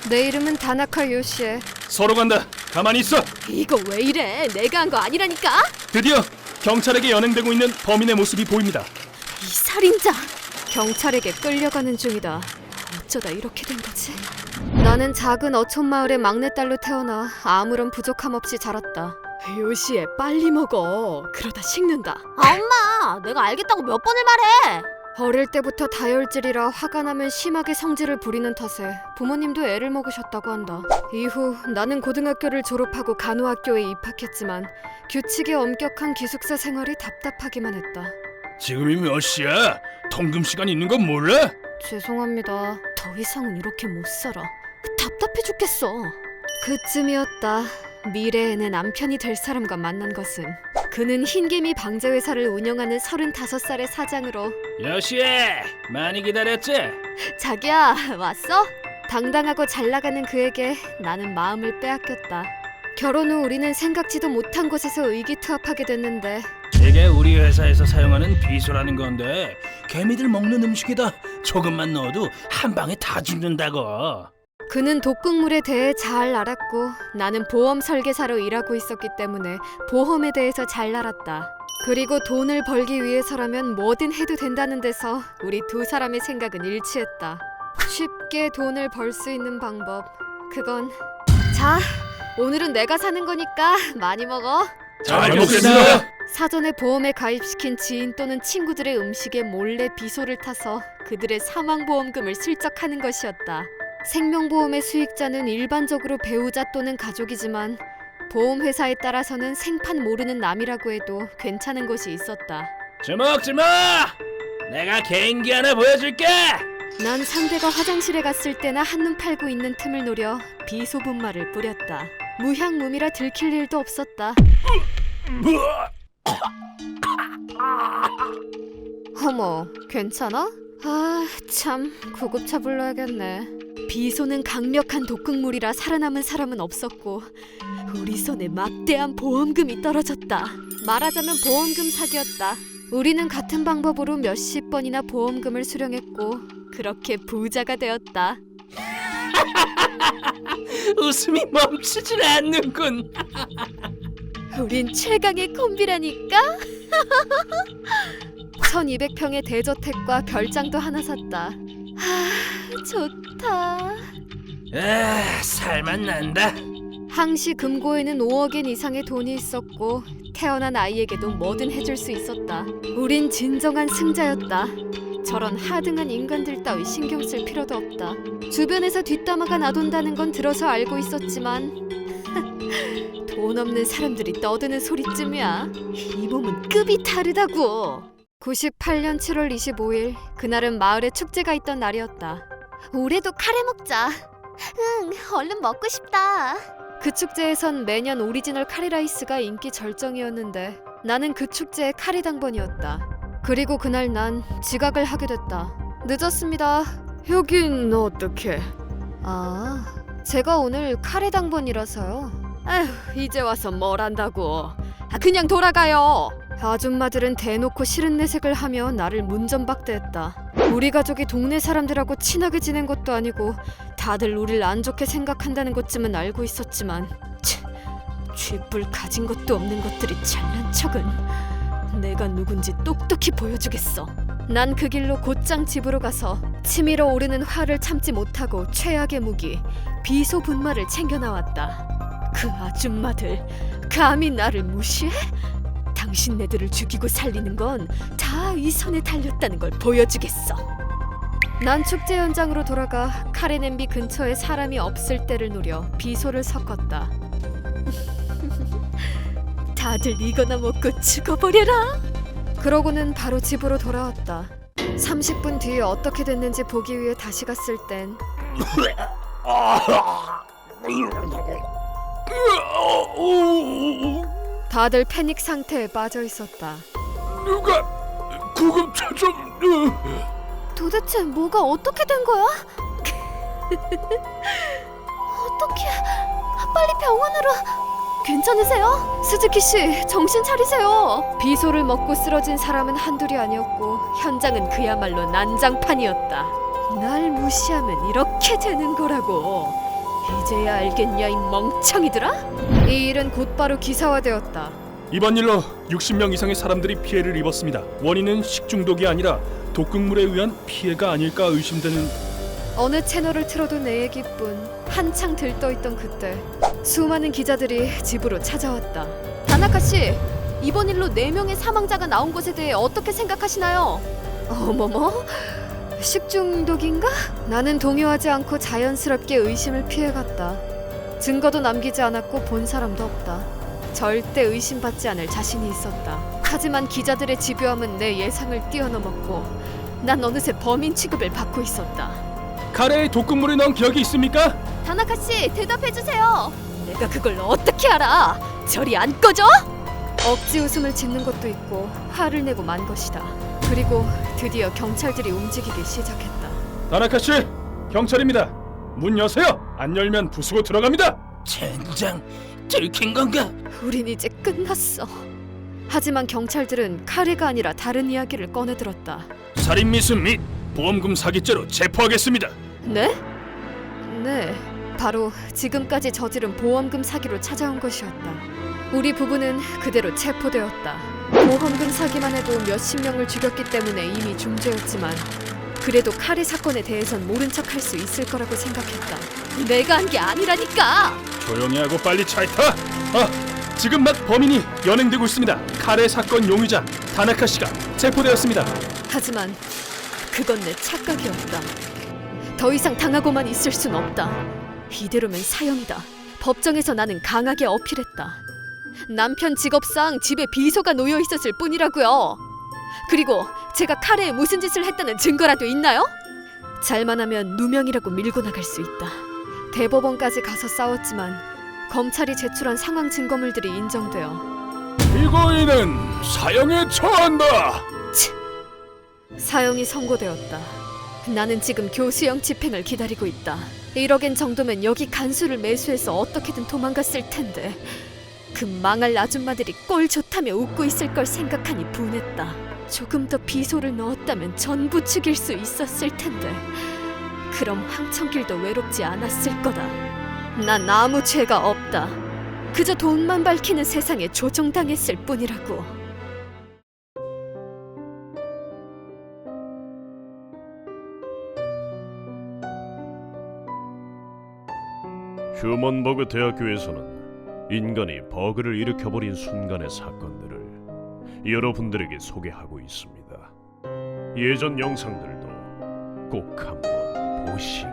내 이름은 다나카 요시에. 서로 간다. 가만히 있어. 이거 왜 이래? 내가 한 거 아니라니까? 드디어 경찰에게 연행되고 있는 범인의 모습이 보입니다. 이 살인자! 경찰에게 끌려가는 중이다. 어쩌다 이렇게 된 거지? 나는 작은 어촌 마을의 막내딸로 태어나 아무런 부족함 없이 자랐다. 요시에 빨리 먹어. 그러다 식는다. 엄마! 내가 알겠다고 몇 번을 말해! 어릴 때부터 다혈질이라 화가 나면 심하게 성질을 부리는 탓에 부모님도 애를 먹으셨다고 한다. 이후 나는 고등학교를 졸업하고 간호학교에 입학했지만 규칙에 엄격한 기숙사 생활이 답답하기만 했다. 지금이 몇 시야? 통금 시간 있는 건 몰라? 죄송합니다. 더 이상은 이렇게 못 살아. 답답해 죽겠어. 그쯤이었다. 미래에는 남편이 될 사람과 만난 것은. 그는 흰개미 방제회사를 운영하는 35살의 사장으로. 여시에 많이 기다렸지? 자기야, 왔어? 당당하고 잘 나가는 그에게 나는 마음을 빼앗겼다. 결혼 후 우리는 생각지도 못한 곳에서 의기투합하게 됐는데 이게 우리 회사에서 사용하는 비소라는 건데 개미들 먹는 음식에다 조금만 넣어도 한 방에 다 죽는다고. 그는 독극물에 대해 잘 알았고 나는 보험 설계사로 일하고 있었기 때문에 보험에 대해서 잘 알았다. 그리고 돈을 벌기 위해서라면 뭐든 해도 된다는 데서 우리 두 사람의 생각은 일치했다. 쉽게 돈을 벌 수 있는 방법, 그건 자, 오늘은 내가 사는 거니까 많이 먹어. 잘 먹겠습니다. 사전에 보험에 가입시킨 지인 또는 친구들의 음식에 몰래 비소를 타서 그들의 사망보험금을 슬쩍하는 것이었다. 생명보험의 수익자는 일반적으로 배우자 또는 가족이지만 보험회사에 따라서는 생판 모르는 남이라고 해도 괜찮은 곳이 있었다. 주먹! 내가 개인기 하나 보여줄게! 난 상대가 화장실에 갔을 때나 한눈 팔고 있는 틈을 노려 비소 분말을 뿌렸다. 무향무미라 들킬 일도 없었다. 어머, 괜찮아? 아, 참 구급차 불러야겠네. 비소는 강력한 독극물이라 살아남은 사람은 없었고 우리 손에 막대한 보험금이 떨어졌다. 말하자면 보험금 사기였다. 우리는 같은 방법으로 몇십 번이나 보험금을 수령했고 그렇게 부자가 되었다. 웃음이 멈추질 않는군. 우린 최강의 콤비라니까? 1200평의 대저택과 별장도 하나 샀다. 좋다. 살만 난다. 항시 금고에는 5억엔 이상의 돈이 있었고 태어난 아이에게도 뭐든 해줄 수 있었다. 우린 진정한 승자였다. 저런 하등한 인간들 따위 신경 쓸 필요도 없다. 주변에서 뒷담화가 나돈다는 건 들어서 알고 있었지만 돈 없는 사람들이 떠드는 소리쯤이야. 이 몸은 급이 다르다고. 98년 7월 25일, 그날은 마을에 축제가 있던 날이었다. 올해도 카레 먹자. 응, 얼른 먹고 싶다. 그 축제에선 매년 오리지널 카레라이스가 인기 절정이었는데 나는 그 축제의 카레 당번이었다. 그리고 그날 난 지각을 하게 됐다. 늦었습니다. 여긴 어떻게? 아, 제가 오늘 카레 당번이라서요. 아휴, 이제 와서 뭘 한다고. 그냥 돌아가요. 아줌마들은 대놓고 싫은 내색을 하며 나를 문전박대했다. 우리 가족이 동네 사람들하고 친하게 지낸 것도 아니고 다들 우릴 안 좋게 생각한다는 것쯤은 알고 있었지만 쥐뿔 가진 것도 없는 것들이 잘난 척은. 내가 누군지 똑똑히 보여주겠어. 난 그 길로 곧장 집으로 가서 치밀어 오르는 화를 참지 못하고 최악의 무기 비소 분말을 챙겨 나왔다. 그 아줌마들 감히 나를 무시해? 당신네들을 죽이고 살리는 건 다 이 손에 달렸다는 걸 보여주겠어. 난 축제 현장으로 돌아가 카레 냄비 근처에 사람이 없을 때를 노려 비소를 섞었다. 다들 이거나 먹고 죽어버려라. 그러고는 바로 집으로 돌아왔다. 30분 뒤에 어떻게 됐는지 보기 위해 다시 갔을 땐 다들 패닉 상태에 빠져 있었다. 누가 구급차 좀... 도대체 뭐가 어떻게 된 거야? 어떻게? 빨리 병원으로. 괜찮으세요? 스즈키 씨, 정신 차리세요. 비소를 먹고 쓰러진 사람은 한둘이 아니었고 현장은 그야말로 난장판이었다. 날 무시하면 이렇게 되는 거라고. 이제야 알겠냐 이 멍청이들아? 이 일은 곧바로 기사화되었다. 이번 일로 60명 이상의 사람들이 피해를 입었습니다. 원인은 식중독이 아니라 독극물에 의한 피해가 아닐까 의심되는. 어느 채널을 틀어도 내 얘기뿐. 한창 들떠있던 그때 수많은 기자들이 집으로 찾아왔다. 다나카 씨, 이번 일로 4명의 사망자가 나온 것에 대해 어떻게 생각하시나요? 어머머? 식중독인가? 나는 동요하지 않고 자연스럽게 의심을 피해갔다. 증거도 남기지 않았고 본 사람도 없다. 절대 의심받지 않을 자신이 있었다. 하지만 기자들의 집요함은 내 예상을 뛰어넘었고 난 어느새 범인 취급을 받고 있었다. 카레에 독극물을 넣은 기억이 있습니까? 다나카 씨, 대답해 주세요. 내가 그걸 어떻게 알아? 저리 안 꺼져? 억지 웃음을 짓는 것도 있고 화를 내고 만 것이다. 그리고 드디어 경찰들이 움직이기 시작했다. 다나카 씨, 경찰입니다. 문 여세요. 안 열면 부수고 들어갑니다. 젠장, 들킨 건가? 우린 이제 끝났어. 하지만 경찰들은 카레가 아니라 다른 이야기를 꺼내들었다. 살인 미수 및 보험금 사기죄로 체포하겠습니다. 네? 네, 바로 지금까지 저지른 보험금 사기로 찾아온 것이었다. 우리 부부는 그대로 체포되었다. 보험금 사기만 해도 몇십 명을 죽였기 때문에 이미 중죄였지만 그래도 카레 사건에 대해선 모른 척 할 수 있을 거라고 생각했다. 내가 한 게 아니라니까. 조용히 하고 빨리 차에 타. 지금 막 범인이 연행되고 있습니다. 카레 사건 용의자 다나카 씨가 체포되었습니다. 하지만 그건 내 착각이었다. 더 이상 당하고만 있을 순 없다. 이대로면 사형이다. 법정에서 나는 강하게 어필했다. 남편 직업상 집에 비서가 놓여 있었을 뿐이라고요. 그리고 제가 카레에 무슨 짓을 했다는 증거라도 있나요? 잘만 하면 누명이라고 밀고 나갈 수 있다. 대법원까지 가서 싸웠지만 검찰이 제출한 상황 증거물들이 인정되어 피고인은 사형에 처한다. 사형이 선고되었다. 나는 지금 교수형 집행을 기다리고 있다. 1억엔 정도면 여기 간수를 매수해서 어떻게든 도망갔을 텐데 그 망할 아줌마들이 꼴 좋다며 웃고 있을 걸 생각하니 분했다. 조금 더 비소를 넣었다면 전부 죽일 수 있었을 텐데 그럼 황천길도 외롭지 않았을 거다. 난 아무 죄가 없다. 그저 돈만 밝히는 세상에 조종당했을 뿐이라고. 휴먼버그 대학교에서는 인간이 버그를 일으켜버린 순간의 사건들을 여러분들에게 소개하고 있습니다. 예전 영상들도 꼭 한번 보시고